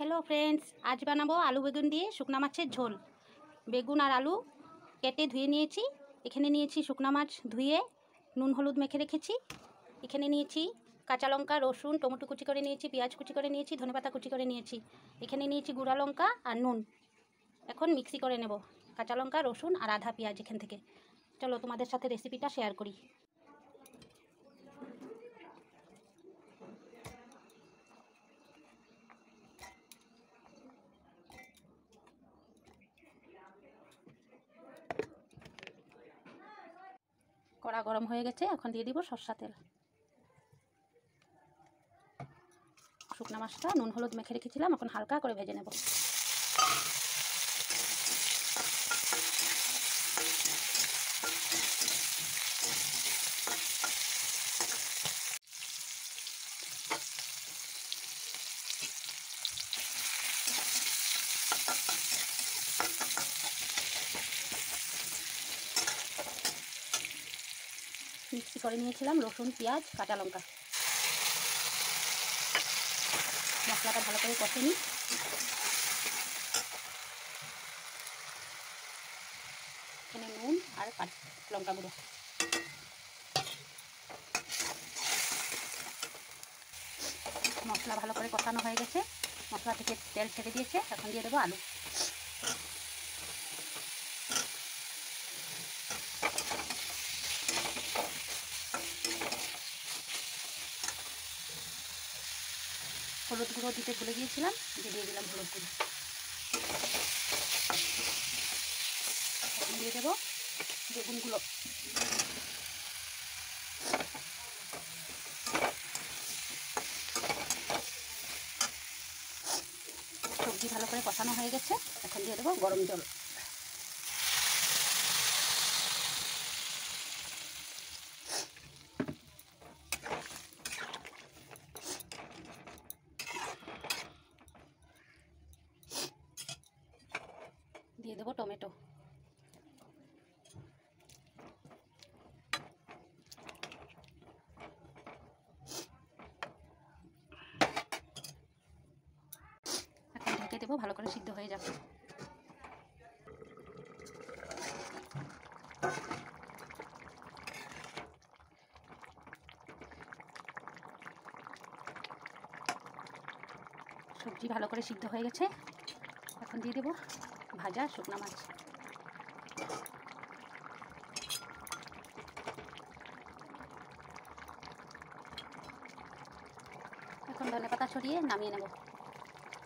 Hello friends, आज बनाबो आलू बेगुन दिए शुकना माछेर झोल। बेगुन और आलू केटे धुए निয়েছি। এখানে নিয়েছি শুকনা মাছ ধুয়ে নুন হলুদ মেখে রেখেছি। এখানে নিয়েছি কাঁচা লঙ্কা, রসুন, টমেটো কুচি করে নিয়েছি, পেঁয়াজ কুচি করে নিয়েছি, ধনেপাতা কুচি করে নিয়েছি। এখানে নিয়েছি গুঁড়া লঙ্কা আর নুন। এখন মিক্সি করে নেব কাঁচা লঙ্কা, রসুন আর আধা পেঁয়াজ। এখান থেকে চলো তোমাদের সাথে রেসিপিটা শেয়ার করি। কড়া গরম হয়ে গেছে, এখন দিয়ে দিব সরষা তেল। শুকনা মাছটা নুন হলুদ মেখে রেখেছিলাম, এখন হালকা করে ভেজে নেব। মিক্সি করে নিয়েছিলাম রসুন, পেঁয়াজ, কাঁচা লঙ্কা। মশলাটা ভালো করে কষে নিই। এখানে নুন আর লঙ্কা গুঁড়ো। মশলা ভালো করে কষানো হয়ে গেছে, মশলা থেকে তেল ছেড়ে দিয়েছে। এখন দিয়ে দেবো আলু। হলুদ গুঁড়ো দিতে ভুলে গিয়েছিলাম, দিয়ে দিলাম হলুদ গুঁড়ো। দিয়ে দেবো বেগুনগুলো। সবজি ভালো করে কষানো হয়ে গেছে, এখন দিয়ে দেবো গরম জল। দিয়ে দেবো টমেটো। এখন ঢেকে দেবো, ভালো করে সিদ্ধ হয়ে যাবে। সবজি ভালো করে সিদ্ধ হয়ে গেছে, এখন দিয়ে দেবো ভাজা শুকনা মাছ। এখন ধনেপাতা ছড়িয়ে নামিয়ে নেব।